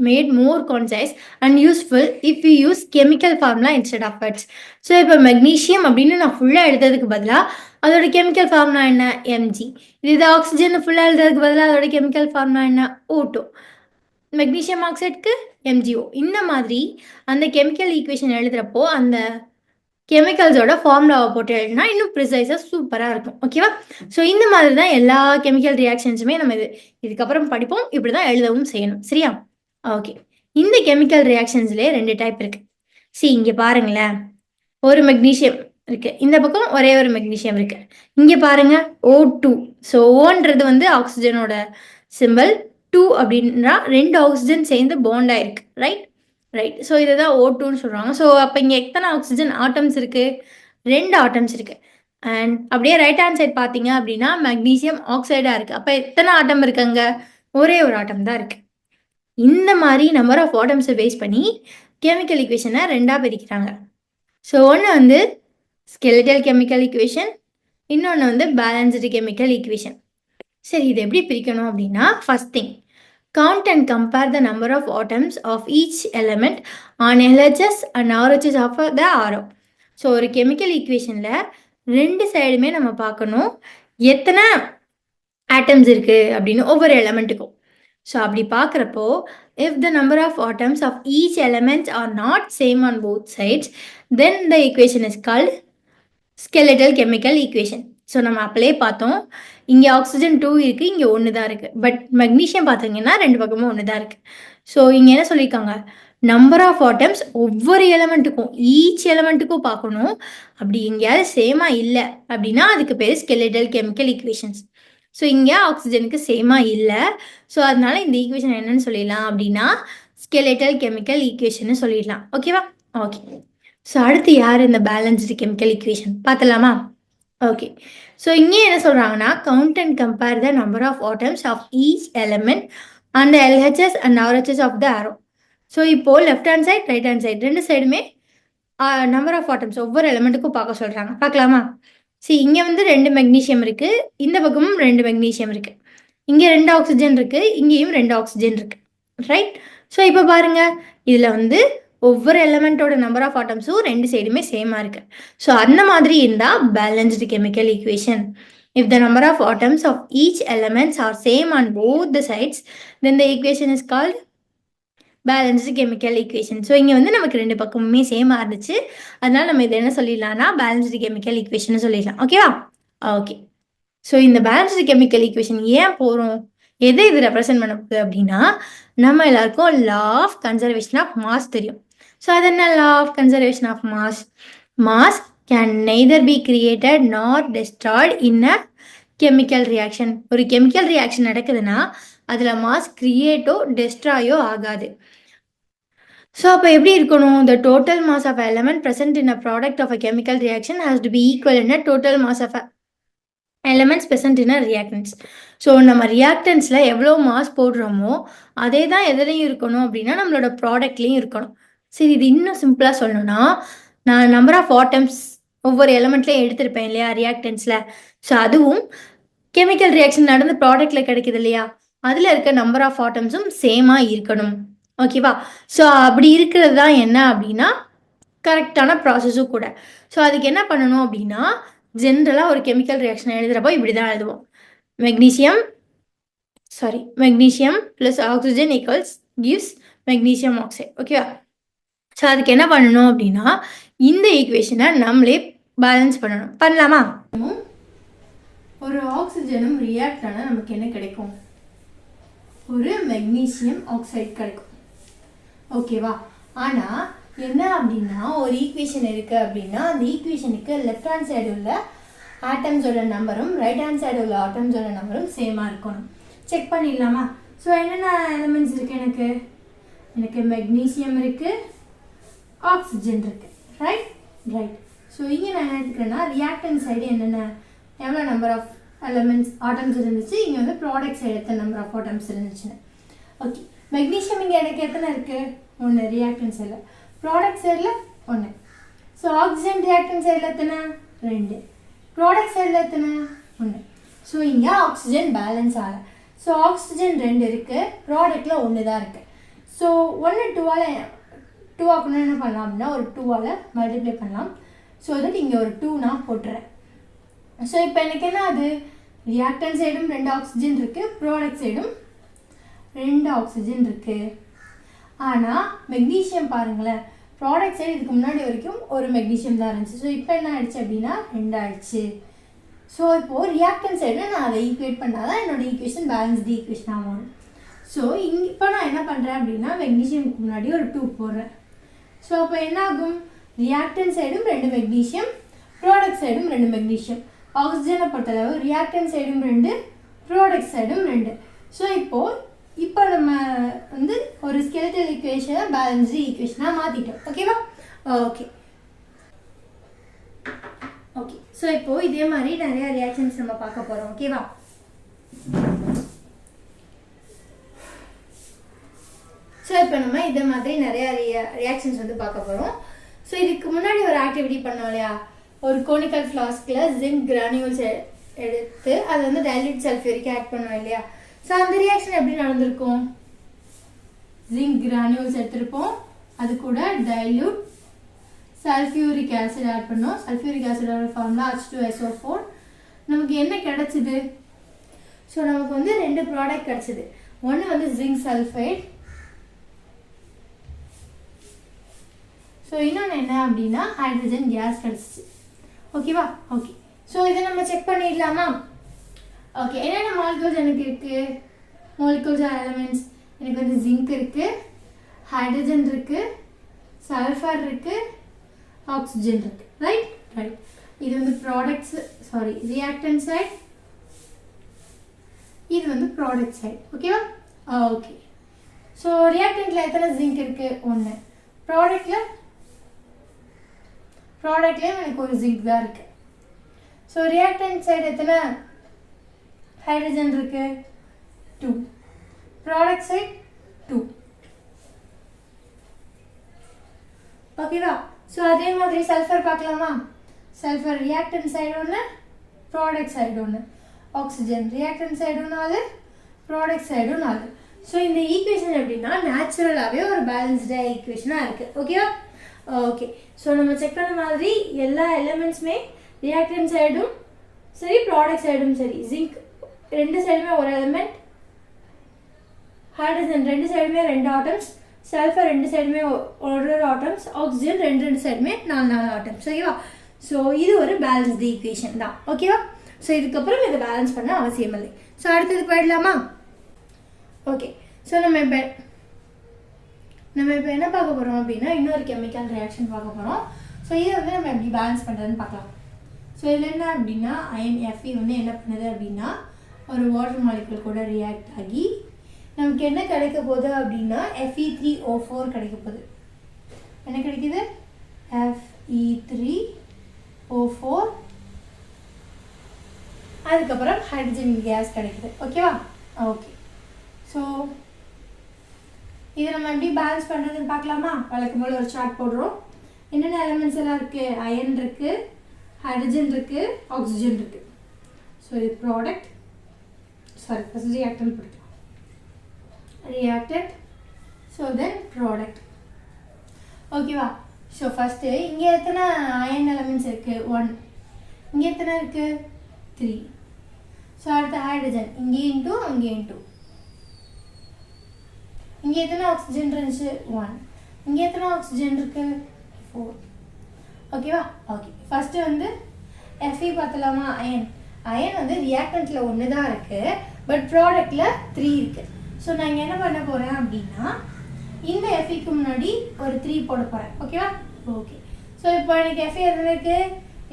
made more concise and useful if you use chemical formula instead of words. So இப்போ மெக்னீஷியம் அப்படின்னு நான் ஃபுல்லாக எழுதுறதுக்கு பதிலாக அதோட கெமிக்கல் ஃபார்முலா என்ன, எம்ஜி. இது ஆக்சிஜன் ஃபுல்லாக எழுதுறதுக்கு பதிலாக அதோட கெமிக்கல் ஃபார்முலா என்ன, O2. மெக்னீஷியம் ஆக்சைடுக்கு MgO. இந்த மாதிரி அந்த கெமிக்கல் ஈக்குவேஷன் எழுதுகிறப்போ அந்த கெமிக்கல்ஸோட ஃபார்முலாவை போட்டு எழுதினா இன்னும் ப்ரிசைஸாக சூப்பராக இருக்கும். ஓகேவா? ஸோ இந்த மாதிரி தான் எல்லா கெமிக்கல் ரியாக்ஷன்ஸுமே நம்ம இதுக்கப்புறம் படிப்போம். இப்படி தான் எழுதவும் செய்யணும். சரியா? ஓகே. இந்த கெமிக்கல் ரியாக்ஷன்ஸ்லேயே 2 டைப் இருக்குது. இங்கே பாருங்களேன், ஒரு மெக்னீஷியம் இருக்குது, இந்த பக்கம் ஒரே ஒரு மெக்னீஷியம் இருக்குது. இங்கே பாருங்கள் O2. ஸோ ஓன்றது வந்து ஆக்சிஜனோட சிம்பிள், 2 அப்படின்னா 2 ஆக்சிஜன் சேர்ந்து பாண்டாக இருக்குது. ரைட்? ஸோ இதை தான் O2ன்னு சொல்கிறாங்க. ஸோ அப்போ இங்கே எத்தனை ஆக்சிஜன் ஆட்டம்ஸ் இருக்குது, 2 ஆட்டம்ஸ் இருக்குது. அண்ட் அப்படியே ரைட் ஹேண்ட் சைட் பார்த்தீங்க அப்படின்னா மெக்னீஷியம் ஆக்சைடாக இருக்குது. அப்போ எத்தனை ஆட்டம் இருக்குங்க, ஒரே ஒரு ஆட்டம் தான் இருக்குது. இந்த மாதிரி நம்பர் ஆஃப் ஆட்டம்ஸை பேஸ் பண்ணி கெமிக்கல் ஈக்குவேஷனை 2ஆக பிரிக்கிறாங்க. ஸோ ஒன்று வந்து ஸ்கெலிட்டல் கெமிக்கல் ஈக்குவேஷன், இன்னொன்று வந்து பேலன்ஸ்டு கெமிக்கல் ஈக்குவேஷன். சரி, இது எப்படி பிரிக்கணும் அப்படின்னா, first thing, count and compare the number of atoms of each element on LHS and RHS of the arrow. So ஒரு கெமிக்கல் ஈக்குவேஷனில் 2 சைடுமே நம்ம பார்க்கணும் எத்தனை ஆட்டம்ஸ் இருக்குது அப்படின்னு ஒவ்வொரு எலமெண்ட்டுக்கும். ஸோ அப்படி பார்க்குறப்போ if the number of atoms of each elements are not same on both sides then the equation is called skeletal chemical equation. So நம்ம அப்படியே பார்த்தோம். இங்கே ஆக்சிஜன் 2 இருக்குது, இங்கே 1 தான் இருக்குது. பட் மெக்னீஷியம் பார்த்தீங்கன்னா 2 பக்கமும் 1 தான் இருக்குது. ஸோ இங்கே என்ன சொல்லியிருக்காங்க, நம்பர் ஆஃப் ஆட்டம்ஸ் ஒவ்வொரு எலமெண்ட்டுக்கும் ஈச் எலமெண்ட்டுக்கும் பார்க்கணும். அப்படி எங்கேயாவது சேமாக இல்லை அப்படின்னா அதுக்கு பேர் ஸ்கெலிட்டல் கெமிக்கல் ஈக்குவேஷன்ஸ். ஸோ இங்கே ஆக்சிஜனுக்கு சேமாக இல்லை. ஸோ அதனால இந்த ஈக்குவேஷன் என்னன்னு சொல்லிடலாம் அப்படின்னா ஸ்கெலிட்டல் கெமிக்கல் ஈக்குவேஷன் சொல்லிடலாம். ஓகேவா? ஓகே. ஸோ அடுத்து யார் இந்த பேலன்ஸ்டு கெமிக்கல் ஈக்குவேஷன் பார்த்தலாமா? ஓகே. ஸோ இங்கே என்ன சொல்கிறாங்கன்னா, count and compare the number of atoms of each element and the LHS and RHS of the arrow. So இப்போது left hand side right hand side ரெண்டு சைடுமே நம்பர் ஆஃப் ஆட்டம்ஸ் ஒவ்வொரு எலமெண்ட்டுக்கும் பார்க்க சொல்கிறாங்க. பார்க்கலாமா? சரி, இங்கே வந்து 2 மெக்னீஷியம் இருக்குது, இந்த பக்கமும் 2 மெக்னீஷியம் இருக்குது, இங்கே 2 ஆக்சிஜன் இருக்குது, இங்கேயும் 2 ஆக்சிஜன் இருக்குது. ரைட்? ஸோ இப்போ பாருங்கள், இதில் வந்து ஒவ்வொரு எலமெண்ட்டோட நம்பர் ஆஃப் ஆட்டம்ஸும் 2 சைடுமே சேமாக இருக்குது. ஸோ அந்த மாதிரி இருந்தால் balanced chemical equation. If the number of atoms of each elements are same on both the sides, then the equation is called balanced chemical equation. So இங்கே வந்து நமக்கு 2 பக்கமுமே சேமாக இருந்துச்சு, அதனால நம்ம இதை என்ன சொல்லிடலாம்னா பேலன்ஸ்டு கெமிக்கல் ஈக்குவேஷன் சொல்லிடலாம். ஓகேவா? ஓகே. ஸோ இந்த பேலன்ஸ்டு கெமிக்கல் ஈக்குவேஷன் ஏன் போகிறோம், எதை இது ரெப்ரசென்ட் பண்ண போகுது அப்படின்னா, நம்ம எல்லாருக்கும் law of conservation of mass தெரியும். ஸோ அது என்ன law of conservation of mass? Mass can neither be created nor destroyed in a chemical reaction. ஒரு கெமிக்கல் ரியாக்ஷன் நடக்குதுன்னா அதில் மாஸ் கிரியேட்டோ டெஸ்ட்ராயோ ஆகாது. ஸோ அப்போ எப்படி இருக்கணும், the total mass of element present in a product of a chemical reaction has to be equal in a total mass of elements present in a reactants. So நம்ம ரியாக்டன்ஸில் எவ்வளோ mass போடுறோமோ அதே தான் எதுலையும் இருக்கணும் அப்படின்னா நம்மளோட ப்ராடக்ட்லேயும் இருக்கணும். சரி, இது இன்னும் சிம்பிளாக சொல்லணும்னா, நான் நம்பர் ஆஃப் ஆட்டம்ஸ் ஒவ்வொரு எலமெண்ட்லேயும் எடுத்திருப்பேன் இல்லையா ரியாக்டன்ஸில். ஸோ அதுவும் கெமிக்கல் ரியாக்ஷன் நடந்து ப்ராடக்டில் கிடைக்குது இல்லையா, அதில் இருக்க நம்பர் ஆஃப் ஆட்டம்ஸும் சேமாக இருக்கணும். ஓகேவா? ஸோ அப்படி இருக்கிறது தான் என்ன அப்படின்னா கரெக்டான ப்ராசஸும் கூட. ஸோ அதுக்கு என்ன பண்ணணும் அப்படின்னா, ஜென்ரலாக ஒரு கெமிக்கல் ரியாக்ஷன் எழுதுகிறப்போ இப்படி தான் எழுதுவோம், magnesium plus oxygen equals gives magnesium oxide. ஓகேவா? ஸோ அதுக்கு என்ன பண்ணணும் அப்படின்னா இந்த ஈக்குவேஷனை நம்மளே பேலன்ஸ் பண்ணணும். பண்ணலாமா? ஒரு ஆக்சிஜனும் ரியாக்ட் ஆனால் நமக்கு என்ன கிடைக்கும், ஒரு மெக்னீஷியம் ஆக்சைடு கிடைக்கும். ஓகேவா? ஆனால் என்ன அப்படின்னா ஒரு ஈக்குவேஷன் இருக்குது அப்படின்னா அந்த ஈக்குவேஷனுக்கு லெஃப்ட் ஹேண்ட் சைடு உள்ள ஆட்டம்ஸோட நம்பரும் ரைட் ஹேண்ட் சைடு உள்ள ஆட்டம்ஸோட நம்பரும் சேமாக இருக்கணும். செக் பண்ணிடலாமா? ஸோ என்னென்ன எலமெண்ட்ஸ் இருக்குது, எனக்கு மெக்னீஷியம் இருக்குது, ஆக்சிஜன் இருக்குது. ரைட். ஸோ இங்கே நான் என்ன எடுத்துக்கிறேன்னா ரியாக்டன் சைடு என்னென்ன எவ்வளோ நம்பர் ஆஃப் எலமெண்ட்ஸ் ஆட்டம்ஸ் இருந்துச்சு, இங்கே வந்து ப்ராடக்ட் சைடு எத்தனை நம்பர் ஆஃப் ஆட்டம்ஸ் இருந்துச்சுன்னு. ஓகே. மெக்னீஷியம் இங்கே எனக்கு எத்தனை இருக்குது, 1 ரியாக்டன் சைடில், ப்ராடக்ட் சைடில் 1. ஸோ ஆக்சிஜன் ரியாக்டன் சைடில் எத்தனை, 2, ப்ராடக்ட் சைடில் எத்தனை, 1. ஸோ இங்கே ஆக்சிஜன் பேலன்ஸ் ஆகலை. ஸோ ஆக்சிஜன் 2 இருக்குது, ப்ராடக்டில் 1 தான் இருக்குது. ஸோ 1 2 ஆக்கணும் என்ன பண்ணலாம் அப்படின்னா ஒரு 2ஆல் மல்டிப்ளை பண்ணலாம். ஸோ தட் இங்கே ஒரு 2 நான் போட்டுறேன். ஸோ இப்போ எனக்கு என்ன, அது ரியாக்டன் சைடும் 2 ஆக்சிஜன் இருக்குது, ப்ராடக்ட் சைடும் 2 ஆக்சிஜன் இருக்குது. ஆனால் மெக்னீஷியம் பாருங்களேன், ப்ராடக்ட் சைடு இதுக்கு முன்னாடி வரைக்கும் ஒரு மெக்னீஷியம் தான் இருந்துச்சு. ஸோ இப்போ என்ன ஆயிடுச்சு அப்படின்னா 2 ஆயிடுச்சு. ஸோ இப்போது ரியாக்டன் சைடில் நான் அதை ஈக்குவேட் பண்ணால் தான் என்னோடய ஈக்குவேஷன் பேலன்ஸ்டு ஈக்குவேஷன் ஆகும். ஸோ இப்போ நான் என்ன பண்ணுறேன் அப்படின்னா மெக்னீஷியமுக்கு முன்னாடி ஒரு 2 போடுறேன். ஸோ அப்போ என்ன ஆகும், ரியாக்டன் சைடும் 2 மெக்னீஷியம், ப்ராடக்ட் சைடும் 2 மெக்னீஷியம். ஆக்சிஜனை பொறுத்தளவு ரியாக்டன் சைடும் 2, ப்ராடக்ட் சைடும் 2. ஸோ இப்போ நம்ம வந்து ஒரு ஸ்கெலிட்டல் ஈக்குவேஷனை பேலன்ஸ்டு ஈக்குவேஷனாக மாற்றிட்டோம். ஓகேவா? ஓகே. ஸோ இப்போது இதே மாதிரி நிறையா ரியாக்ஷன்ஸ் நம்ம பார்க்க போகிறோம். ஓகேவா? ஸோ இப்போ நம்ம இதே மாதிரி நிறையா ரியாக்ஷன்ஸ் வந்து பார்க்க போகிறோம். ஸோ இதுக்கு முன்னாடி ஒரு ஆக்டிவிட்டி பண்ணோம் இல்லையா, ஒரு கோனிக்கல் ஃப்ளாஸ்கில் ஜிங்க் கிரானியூல்ஸ் எடுத்து அதை வந்து டைல்யூட் சல்ஃபியூரிக் ஆட் பண்ணோம் இல்லையா. ஸோ அந்த ரியாக்ஷன் எப்படி நடந்திருக்கும், ஜிங்க் கிரானியூல்ஸ் எடுத்திருப்போம், அது கூட டைல்யூட் சல்ஃபியூரிக் ஆசிட் ஆட் பண்ணோம். சல்ஃபியூரிக் ஆசிடோட ஃபார்முலா H2SO4. நமக்கு என்ன கிடச்சிது, ஸோ நமக்கு வந்து 2 ப்ராடக்ட் கிடச்சிது. ஒன்று வந்து ஜிங்க் சல்ஃபைட், ஸோ இன்னொன்று என்ன அப்படின்னா ஹைட்ரஜன் கேஸ் கிடச்சிச்சு. ஓகேவா? ஓகே. ஸோ இதை நம்ம செக் பண்ணிடலாமா? ஓகே, என்னென்ன மாலிகூல்ஸ் எனக்கு இருக்குது? Molecules are elements. எனக்கு வந்து ஜிங்க் இருக்குது, ஹைட்ரஜன் இருக்குது, சல்ஃபர் இருக்குது, ஆக்சிஜன் இருக்குது. ரைட். இது வந்து ப்ராடக்ட்ஸ், சாரி ரியாக்டன்ட் சைட், இது வந்து ப்ராடக்ட் சைட். ஓகேவா? ஓகே. ஸோ ரியாக்டன்ட்ல எத்தனை ஜிங்க் இருக்குது? 1. ப்ராடக்ட்லேயும் எனக்கு ஒரு ஜிங்க் தான் இருக்குது. ஸோ ரியாக்டன்ட் சைடு எத்தனை ஹைட்ரஜன் இருக்கு? 2. Product side 2. ஓகேவா? ஸோ அதே மாதிரி சல்ஃபர் பார்க்கலாமா? Sulphur reactant side 1, product side 1. Oxygen reactant side 4, product side 4. So இந்த ஈக்குவேஷன் எப்படின்னா நேச்சுரலாகவே ஒரு பேலன்ஸ்டாக ஈக்குவேஷனாக இருக்குது. ஓகேவா? ஓகே. ஸோ நம்ம செக் பண்ண மாதிரி எல்லா எலிமெண்ட்ஸுமே ரியாக்டன்ட் சைடும் சரி, ப்ராடக்ட் சைடும் சரி, ஜிங்க் 2 சைடுமே ஒரு எலிமெண்ட், ஹைட்ரஜன் 2 சைடுமே 2 ஆட்டம்ஸ், சல்ஃபர் 2 சைடுமே ஒரு ஆட்டம்ஸ், ஆக்சிஜன் 2 சைடுமே 4 ஆட்டம்ஸ். ஓகேவா? ஸோ இது ஒரு பேலன்ஸ்டு ஈக்குவேஷன் தான். ஓகேவா? ஸோ இதுக்கப்புறம் இதை பேலன்ஸ் பண்ண அவசியம் இல்லை. ஸோ அடுத்தது போயிடலாமா? ஓகே. ஸோ நம்ம இப்போ என்ன பார்க்க போகிறோம் அப்படின்னா இன்னொரு கெமிக்கல் ரியாக்ஷன் பார்க்க போகிறோம். ஸோ இதை வந்து நம்ம எப்படி பேலன்ஸ் பண்ணுறதுன்னு பார்க்கலாம். ஸோ இதில் என்ன அப்படின்னா அயன் Fe வந்து என்ன பண்ணுது அப்படின்னா ஒரு வாட்டர் மாலிகுல் கூட ரியாக்ட் ஆகி நமக்கு என்ன கிடைக்க போகுது அப்படின்னா Fe3O4 கிடைக்க போகுது. என்ன கிடைக்குது? Fe3O4. அதுக்கப்புறம் ஹைட்ரஜன் கேஸ் கிடைக்குது. ஓகேவா? ஓகே. ஸோ இதை நம்ம எப்படி பேலன்ஸ் பண்ணுறதுன்னு பார்க்கலாமா? வழக்கம் போல் ஒரு சார்ட் போடுறோம். என்னென்ன எலிமெண்ட்ஸ் எல்லாம் இருக்குது? அயன் இருக்குது, ஹைட்ரஜன் இருக்குது, ஆக்சிஜன் இருக்குது. ஸோ இது ப்ராடக்ட், சாரி ஃபஸ்ட் ரியாக்டன்ட் பிடிக்கலாம். Reactant, so then product. ஓகேவா? ஸோ ஃபஸ்ட்டு இங்கே எத்தனை அயன் எலிமெண்ட்ஸ் இருக்குது? 1. இங்கே எத்தனை இருக்குது? 3. ஸோ அடுத்த ஹைட்ரஜன் இங்கேயும் 2, அங்கேயும் 2. இங்கே எத்தனை ஆக்சிஜன் இருந்துச்சு? 1. இங்கே எத்தனை ஆக்சிஜன் இருக்குது? 4. ஓகேவா? ஓகே. ஃபஸ்ட்டு வந்து Fe பார்த்தலாமா? அயன் வந்து ரியாக்டன்ட்டில் 1 தான் இருக்குது, பட் ப்ராடக்டில் 3 இருக்குது. ஸோ நான் இங்கே என்ன பண்ண போகிறேன் அப்படின்னா இந்த Feக்கு முன்னாடி ஒரு 3 போட போகிறேன். ஓகேவா? ஓகே. ஸோ இப்போ எனக்கு Fe எதுவும் இருக்குது?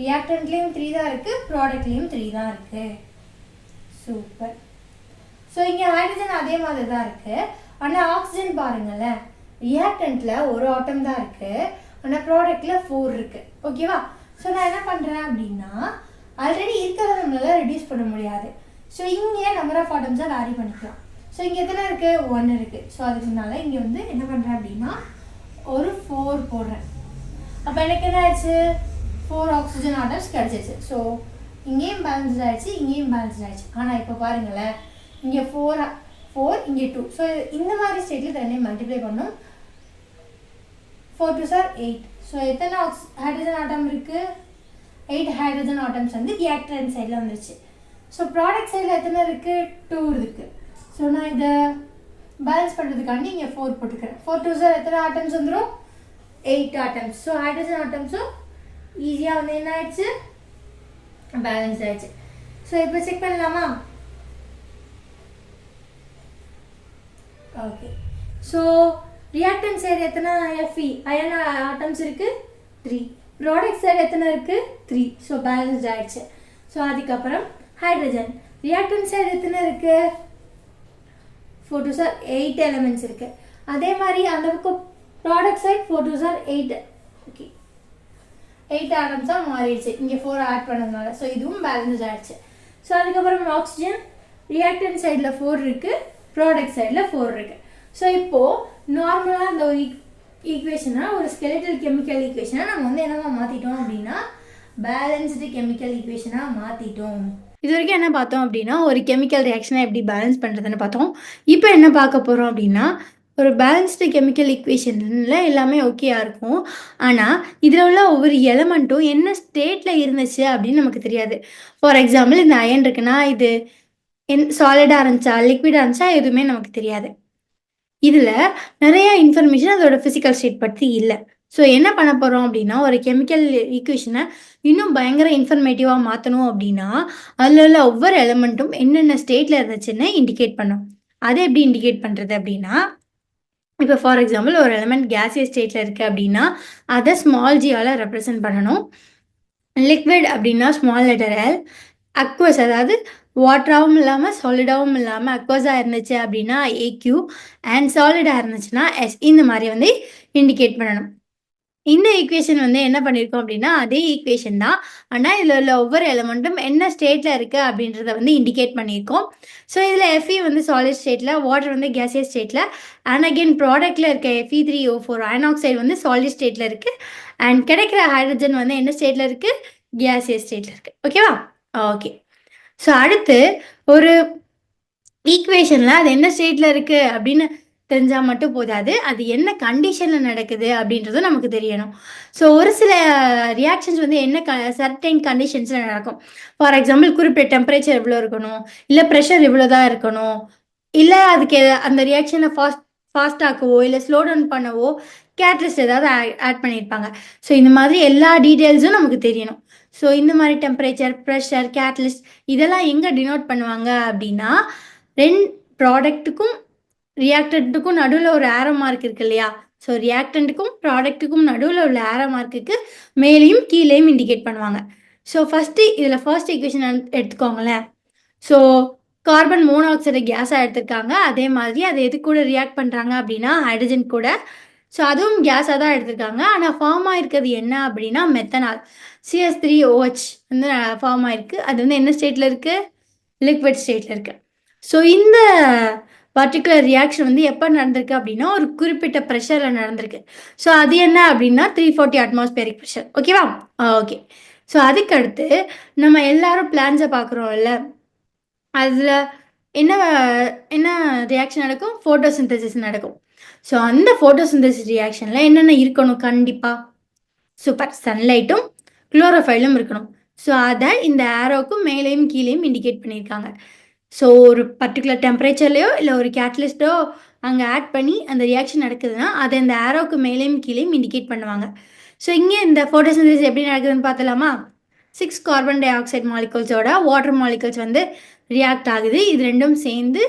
ரியாக்டன்ட்லேயும் 3 தான் இருக்குது, ப்ராடக்ட்லேயும் 3 தான் இருக்குது. சூப்பர். ஸோ இங்கே ஹைட்ரஜன் அதே மாதிரி தான் இருக்குது. ஆனால் ஆக்சிஜன் பாருங்களேன், ரியாக்டன்ட்டில் ஒரு ஆட்டம் தான் இருக்குது, ஆனால் ப்ராடக்டில் 4 இருக்குது. ஓகேவா? ஸோ நான் என்ன பண்ணுறேன் அப்படின்னா ஆல்ரெடி இருக்கிறத நம்மளால் ரெடியூஸ் பண்ண முடியாது. ஸோ இங்கே நம்பர் ஆஃப் ஆட்டம்ஸாக வேரி பண்ணிக்கலாம். ஸோ இங்கே எத்தனை இருக்குது? 1 இருக்குது. ஸோ அதுக்குனால இங்கே வந்து என்ன பண்ணுறேன் அப்படின்னா ஒரு 4 போடுறேன். அப்போ எனக்கு என்ன ஆயிடுச்சு? 4 ஆக்சிஜன் ஆட்டம்ஸ் கிடச்சிச்சு. ஸோ இங்கேயும் பேலன்ஸ்ட் ஆகிடுச்சு, இங்கேயும் பேலன்ஸ்ட் ஆகிடுச்சு. ஆனால் இப்போ பாருங்களேன், இங்கே 4, இங்கே 2. ஸோ இந்த மாதிரி ஸ்டேட்டில் ரெண்டையும் மல்டிப்ளை பண்ணோம். 4 2 சார் 8. ஸோ எத்தனை ஹைட்ரஜன் ஆட்டம் இருக்குது? 8 ஹைட்ரஜன் ஆட்டம்ஸ் வந்து ரியாக்டன்ட் சைடில் வந்துருச்சு. ஸோ ப்ராடக்ட் சைடில் எத்தனை இருக்குது? 2 இருக்குது. ஸோ நான் இதை பேலன்ஸ் பண்ணுறதுக்காண்டி இங்கே 4 போட்டுக்கிறேன். 4 2 சார் எத்தனை ஆட்டம்ஸ் வந்துடும்? 8 ஆட்டம்ஸ். ஸோ ஹைட்ரஜன் ஆட்டம்ஸும் ஈஸியாக வந்து என்ன ஆயிடுச்சு? பேலன்ஸ் ஆயிடுச்சு. ஸோ இப்போ செக் பண்ணலாமா? ஓகே. ஸோ ரியாக்டன்ட் சைடு எத்தனை Fe அயன் ஆட்டம்ஸ் இருக்குது? 3. ப்ராடக்ட் சைடு எத்தனை இருக்குது? 3. ஸோ பேலன்ஸ்ட் ஆயிடுச்சு. ஸோ அதுக்கப்புறம் ஹைட்ரஜன் ரியாக்டன்ட் சைடு எத்தனை இருக்குது? 4 2 சார் 8 எலிமெண்ட்ஸ் இருக்குது. அதே மாதிரி அந்த பக்கம் ப்ராடக்ட் சைடு 4 2 சார் 8. ஓகே, 8 ஆட்டம்ஸாக மாறிடுச்சு இங்கே 4 ஆட் பண்ணதுனால. ஸோ இதுவும் பேலன்ஸ்ட் ஆயிடுச்சு. ஸோ அதுக்கப்புறம் ஆக்சிஜன் ரியாக்டன்ட் சைடில் 4 இருக்குது, ப்ராடக்ட் சைடில் 4 இருக்குது. ஸோ இப்போது நார்மலாக அந்த ஒரு ஈக்குவேஷனாக ஒரு ஸ்கெலிட்டல் கெமிக்கல் ஈக்குவேஷனாக நம்ம வந்து என்னவா மாற்றிட்டோம் அப்படின்னா பேலன்ஸ்டு கெமிக்கல் ஈக்குவேஷனாக மாற்றிட்டோம். இது வரைக்கும் என்ன பார்த்தோம் அப்படின்னா ஒரு கெமிக்கல் ரியாக்ஷனை எப்படி பேலன்ஸ் பண்ணுறதுன்னு பார்த்தோம். இப்போ என்ன பார்க்க போகிறோம் அப்படின்னா ஒரு பேலன்ஸ்டு கெமிக்கல் ஈக்குவேஷனில் எல்லாமே ஓகேயாக இருக்கும், ஆனால் இதில் உள்ள ஒவ்வொரு எலமெண்ட்டும் என்ன ஸ்டேட்டில் இருந்துச்சு அப்படின்னு நமக்கு தெரியாது. ஃபார் எக்ஸாம்பிள் இந்த அயன் இருக்குன்னா இது சாலிடாக இருந்துச்சா லிக்விடாக இருந்துச்சா எதுவுமே நமக்கு தெரியாது. இதில் நிறைய இன்ஃபர்மேஷன் அதோட ஃபிசிக்கல் ஸ்டேட் பற்றி இல்லை. ஸோ என்ன பண்ண போகிறோம் அப்படின்னா, ஒரு கெமிக்கல் ஈக்குவேஷனை இன்னும் பயங்கர இன்ஃபர்மேட்டிவாக மாற்றணும் அப்படின்னா, அதில் உள்ள ஒவ்வொரு எலமெண்ட்டும் என்னென்ன ஸ்டேட்டில் இருந்துச்சுன்னு இண்டிகேட் பண்ணும். அதை எப்படி இண்டிகேட் பண்ணுறது அப்படின்னா, இப்போ ஃபார் எக்ஸாம்பிள் ஒரு எலமெண்ட் கேசியஸ் ஸ்டேட்டில் இருக்குது அப்படின்னா, அதை ஸ்மால் ஜியால் ரெப்ரசன்ட் பண்ணணும். லிக்விட் அப்படின்னா ஸ்மால் லெட்டர் எல். அக்வஸ் அதாவது வாட்டராகவும் இல்லாமல் சாலிடாகவும் இல்லாமல் அக்வஸாக இருந்துச்சு அப்படின்னா ஏக்யூ. அண்ட் சாலிடாக இருந்துச்சுன்னா எஸ். இந்த மாதிரி வந்து இண்டிகேட் பண்ணணும். இந்த ஈக்குவேஷன் வந்து என்ன பண்ணியிருக்கோம் அப்படின்னா, அதே ஈக்குவேஷன் தான். ஆனால் இதில் உள்ள ஒவ்வொரு எலமெண்ட்டும் என்ன ஸ்டேட்டில் இருக்குது அப்படின்றத வந்து இண்டிகேட் பண்ணியிருக்கோம். ஸோ இதில் எஃப்இ வந்து சாலிட் ஸ்டேட்டில், வாட்டர் வந்து கேசியஸ் ஸ்டேட்டில், அண்ட் அகெயின் ப்ராடக்ட்டில் இருக்க Fe3O4 அயன் ஆக்சைடு வந்து சாலிட் ஸ்டேட்டில் இருக்குது. அண்ட் கிடைக்கிற ஹைட்ரஜன் வந்து என்ன ஸ்டேட்டில் இருக்குது? கேசியஸ் ஸ்டேட்டில் இருக்குது. ஓகேவா? ஓகே. ஸோ அடுத்து ஒரு ஈக்குவேஷனில் அது என்ன ஸ்டேட்டில் இருக்குது அப்படின்னு தெரிஞ்சால் மட்டும் போதாது, அது என்ன கண்டிஷனில் நடக்குது அப்படின்றதும் நமக்கு தெரியணும். ஸோ ஒரு சில ரியாக்ஷன்ஸ் வந்து என்ன சர்டைன் கண்டிஷன்ஸில் நடக்கும். ஃபார் எக்ஸாம்பிள் குறிப்பிட்ட டெம்பரேச்சர் இவ்வளோ இருக்கணும், இல்லை ப்ரெஷர் இவ்வளோ தான் இருக்கணும், இல்லை அதுக்கு அந்த ரியாக்ஷனை ஃபாஸ்டாக்கவோ இல்லை ஸ்லோ டவுன் பண்ணவோ கேட்லிஸ்ட் ஏதாவது ஆட் பண்ணியிருப்பாங்க. ஸோ இந்த மாதிரி எல்லா டீட்டெயில்ஸும் நமக்கு தெரியணும். ஸோ இந்த மாதிரி டெம்பரேச்சர், ப்ரெஷர், கேட்லிஸ்ட் இதெல்லாம் எங்கே டினோட் பண்ணுவாங்க அப்படின்னா, ப்ராடக்ட்டுக்கும் ரியாக்டண்ட்டுக்கும் நடுவில் ஒரு ஆரோ மார்க் இருக்கு இல்லையா? ஸோ ரியாக்டண்ட்டுக்கும் ப்ராடக்ட்டுக்கும் நடுவில் உள்ள ஆரோ மார்க்குக்கு மேலேயும் கீழேயும் இண்டிகேட் பண்ணுவாங்க. ஸோ ஃபர்ஸ்ட் ஈக்குவேஷன் எடுத்துக்கோங்களேன். ஸோ கார்பன் மோனாக்சைடு கேஸாக எடுத்திருக்காங்க. அதே மாதிரி அது எது கூட ரியாக்ட் பண்ணுறாங்க அப்படின்னா ஹைட்ரஜன் கூட. ஸோ அதுவும் கேஸாக தான் எடுத்திருக்காங்க. ஆனால் ஃபார்ம் ஆகிருக்கிறது என்ன அப்படின்னா மெத்தனால். CH3OH வந்து ஃபார்ம் ஆகிருக்கு. அது வந்து என்ன ஸ்டேட்டில் இருக்குது? லிக்விட் ஸ்டேட்டில் இருக்குது. ஸோ இந்த பர்டிகுலர் ரியாக்ஷன் வந்து எப்போ நடந்திருக்கு அப்படின்னா ஒரு குறிப்பிட்ட ப்ரெஷரில் நடந்திருக்கு. ஸோ அது என்ன அப்படின்னா 340 அட்மாஸ்பியரிக் ப்ரெஷர். ஓகேவா? ஓகே. ஸோ அதுக்கடுத்து நம்ம எல்லாரும் பிளான்ஸை பார்க்குறோம்ல, அதில் என்ன என்ன ரியாக்ஷன் நடக்கும்? ஃபோட்டோசிந்தசிஸ் நடக்கும். ஸோ அந்த ஃபோட்டோசிந்தசிஸ் ரியாக்ஷனில் என்னென்ன இருக்கணும்? கண்டிப்பாக சூப்பர் சன்லைட்டும் குளோரோஃபைலும் இருக்கணும். ஸோ அதை இந்த ஆரோக்கும் மேலேயும் கீழேயும் இண்டிகேட் பண்ணியிருக்காங்க. ஸோ ஒரு பர்டிகுலர் டெம்பரேச்சர்லையோ இல்லை ஒரு கேட்டலிஸ்ட்டோ அங்கே ஆட் பண்ணி அந்த ரியாக்ஷன் நடக்குதுன்னா அதை இந்த ஆரோக்கு மேலேயும் கீழேயும் இண்டிகேட் பண்ணுவாங்க. ஸோ இங்கே இந்த ஃபோட்டோசிந்தசிஸ் எப்படி நடக்குதுன்னு பார்த்தலாமா? 6 கார்பன் டை ஆக்சைடு மாலிகூல்ஸோட வாட்டர் மாலிகூல்ஸ் வந்து ரியாக்ட் ஆகுது. இது ரெண்டும் சேர்ந்து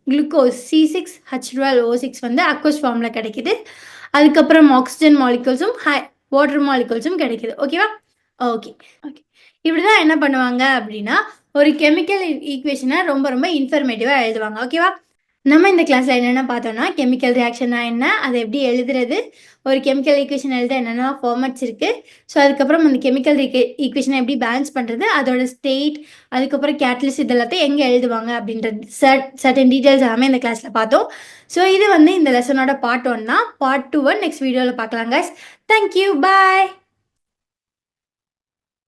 குளுக்கோஸ் C6H12O6 வந்து அக்வஸ் ஃபார்மில் கிடைக்குது. அதுக்கப்புறம் ஆக்சிஜன் மாலிகூல்ஸும் வாட்டர் மாலிகூல்ஸும் கிடைக்குது. ஓகேவா? ஓகே. இப்படி தான் என்ன பண்ணுவாங்க அப்படின்னா ஒரு கெமிக்கல் ஈக்குவேஷனை ரொம்ப ரொம்ப இன்ஃபர்மேட்டிவாக எழுதுவாங்க. ஓகேவா? நம்ம இந்த கிளாஸில் என்னென்ன பார்த்தோம்னா கெமிக்கல் ரியாக்ஷன்னா என்ன, அதை எப்படி எழுதுறது, ஒரு கெமிக்கல் ஈக்குவேஷன் எழுத என்னென்ன ஃபார்மேட்ஸ் இருக்குது, ஸோ அதுக்கப்புறம் அந்த கெமிக்கல் ஈக்குவேஷனை எப்படி பேலன்ஸ் பண்ணுறது, அதோட ஸ்டேட், அதுக்கப்புறம் கேட்டலிஸ்ட் இதெல்லாத்தையும் எங்கே எழுதுவாங்க அப்படின்றது சர்டன் டீட்டெயில்ஸ் எல்லாமே இந்த கிளாஸில் பார்த்தோம். ஸோ இது வந்து இந்த லெசனோட பார்ட் 1 தான். பார்ட் 2 நெக்ஸ்ட் வீடியோவில் பார்க்கலாம் guys. Thank you. Bye.